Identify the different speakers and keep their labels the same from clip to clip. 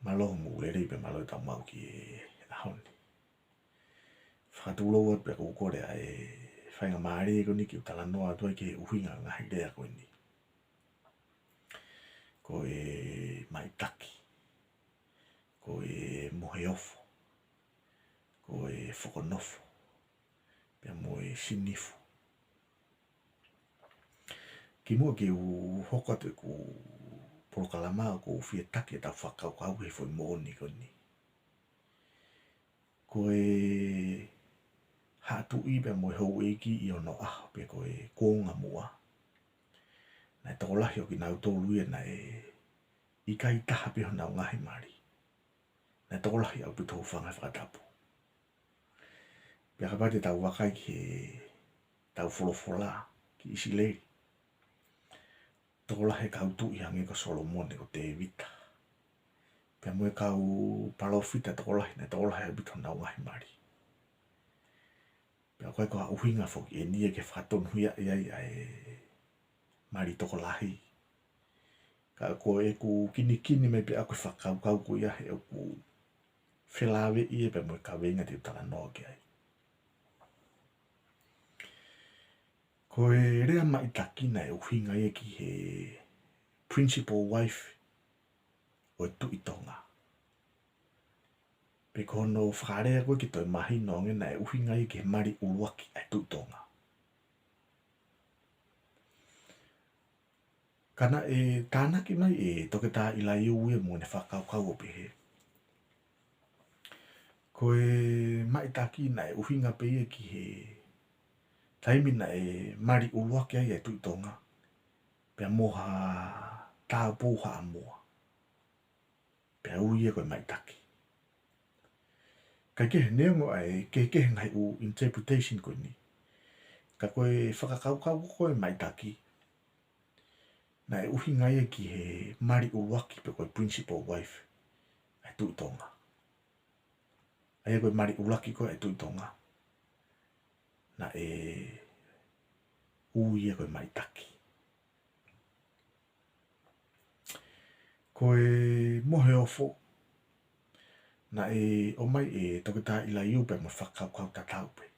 Speaker 1: malo mu le ri pe malo ta mau ki ahoni whakatūlo at pe kore e whainga maare ko ni ki tala noa toi ke uhinga ngā hirea ko ni ko e maitaki ko e moheofo ko e whakonofo pia mo e sinifu ki mua ki u hoka te ku porokalama ko uwhia take ta whakau kau he foi mōni ko ni ko e hatu i pe mo hou e ki i ono aho pe ko e kōnga mua nai tōlahi o ki nau tōlu e nai i kai taha pe ho nau ngahi mari nai tōlahi au pi tō whanga whakatapu pia ka pate tau wakai ki tau wholofola ki isi leri tōlahi kau tu i hange ko Solomone ko te vita pia mo e kau palofita tōlahi nai tōlahi au pi tō nau ngahi mari pia koe koha uhinga foki e nia ke whakatonu huia iai ai mari toko lahi. Ka ko e ku kini me pe aku whakau ku ia he o ku whilawe i e pe mo ka wenga te utala noa ki ai. Ko e rea mai takina e uhinga e ki he principal wife o e tu i tonga. Pe kono whakarea koe ki toi mahi nonge na e uhinga e ki he mari uruaki ai tu i tonga. Kana e tānaki mai e toke tā ila iu e mo ne whakau o pehe. Ko e mai taki na e uhinga pe e ki he taimi na e mari uruaki ai e tu i tonga. Pea moha tā pōha a moa. Pea ui e koe mai taki. Kai kehe neongo ai kehe ngai u interpretation koe ni. Ka koe whakakau koe mai taki. Na e uhinga e ki he mari uruaki pe koe principal wife ai tu i tonga. Ai koe mari uruaki koe ai tu i tonga. Na e ui e koe mai taki. Koe mohe ofo. Na e o mai e toke tā ila iu pe mo whakau tatau pe.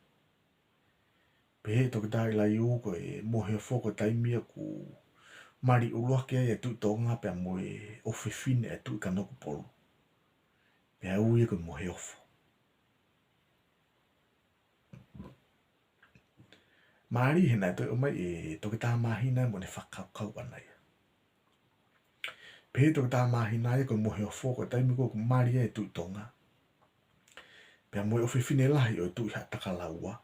Speaker 1: Pe he toke tā ila iu koe mohe ofo koe taimia ku mari uruaki ai e tu i tonga pe mo e ofefine e tu i kanoku polu. Pe a ui e koe mohe ofo. Maari he nai toi o mai e toke tā mahina mo ne whakau anai. Pe he toke tā mahina e koe mohe ofo koe taimi koe ku mari e tu i tonga. Pe a mo e ofefine lahi o e tu i hataka laua.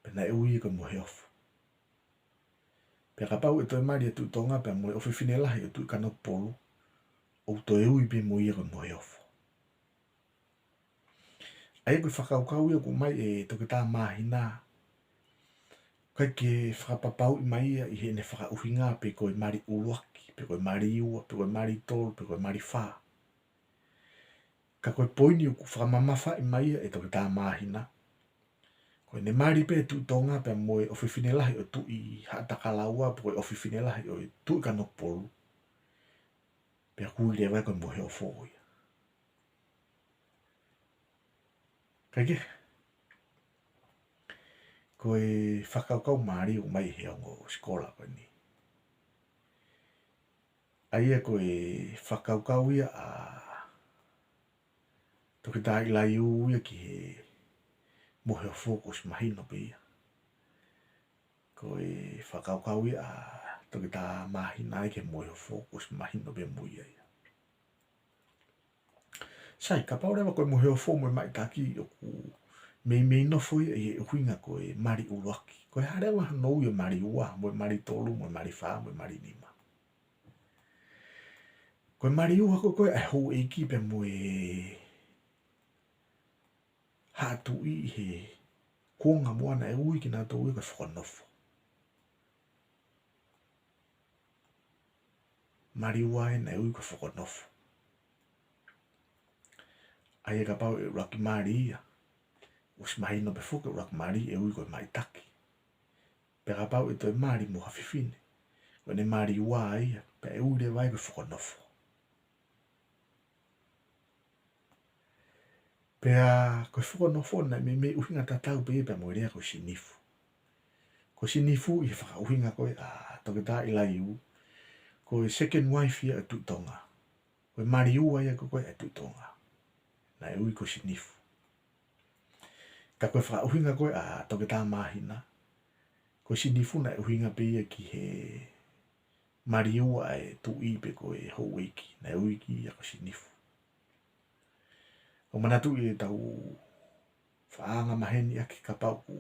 Speaker 1: Pe nai ui e koe mohe ofo. Pe ka pau e toi mari e tu i tonga pe a mo e ofefine lahi o tu i kanoku polu. O to e ui pe mo i e koe mohe ofo. Ai koe whakau ia ku mai e toke tā mahina. Kai ke whakapapau i mai ia i he ne whakauhinga pe koe mari uruaki, pe koe mari iua, pe koe mari tolu, pe koe mari wha. Ka koe poini u ku whakamamafa i mai ia e toke tā mahina. Koe ne mari pe tu i tonga pe moe ofifine lahi o tu i hataka laua pe koe ofifine lahi o tu i kanoku polu. Pe a kui rewa koe mohe o fō ia. Kaike? Koe whakaukau maari o mai he ongo skola koe ni. Aia koe whakaukau ia a toke tā ila iu ia ki he mohe o fōkus mahino pe ia. Koe whakaukau ia a toke tā mahina ke mohe o fōkus mahino pe mui ia. Sai, ka paurewa koe mohe o fō mo mai taki o ku mei no foi e huinga koe mari uruaki. Koe harewa nou i mari ua, mo mari tolu, mo mari wha, mo mari nima. Koe mari ua koe ai hou e ki pe mo e hatu i he konga moana e ui ki nā tō ui koe whakanofo. Mari ua e na e ui koe whakanofo. Ai e ka pau e raki mari ia. Us mahi no pe fuke rak mari e ui koe mai taki. Pe ka pau e toi mari mo hawhiwhine. Koe ne mari ua ia, pe e ui le wai koe whakanofo. Pea koe whakanofona me uhinga tatau pe mo rea ko sinifu. Ko sinifu I whakauhinga koe toke tā I lai u. Ko second wife ia tu tonga. Ko mariua ia koe tu tonga. Na ui ko sinifu. Ka koe whakauhinga koe toke tā mahina. Ko sinifu na uhinga pe ia ki he mariua tu I pe koe hou eiki. Na ui ki ia ko sinifu. O manatu I tau whaanga maheni aki ka pau ku.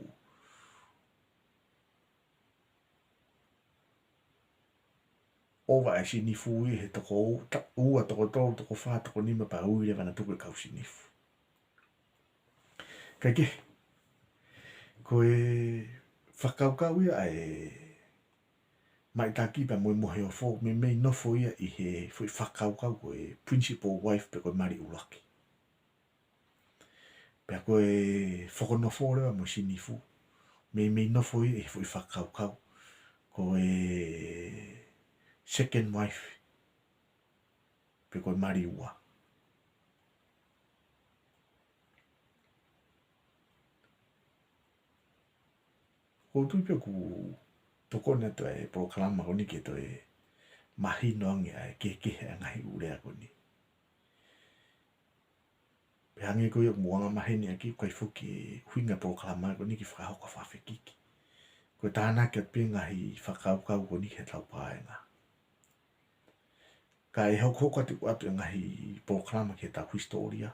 Speaker 1: Owa sinifu I he toko ua toko tau toko wha toko nima pa ui le manatu koe kau sinifu. Kai ke, koe whakaukau ia mai tā kipa moe mohe o fo, me mei nofo ia I he fui whakaukau koe principal wife pe koe mari ulaki. Pea koe whakonofo rewa mo sinifu, me mei nofo ia I fui whakaukau koe second wife pe koe mari ua. Ko tui pe ku tokone to proklama ko ni ke to mahino ange ke ngahi urea ko ni. Pe hange ko yok muanga mahini aki koe fuki huinga proklama ko ni ki whakahoko whawhekiki. Ko tāna kia pinga hi whakaukau ko ni he tau paenga. Ka hoko hoko ati atu ngahi proklama ke tau historia.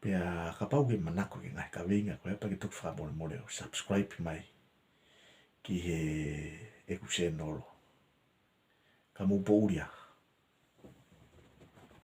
Speaker 1: Pea ka pau ke manako ke ngahi ka wenga ko hepa ke tuk whakamore more o subscribe mai ki he eku se nolo. Ka mupo uria.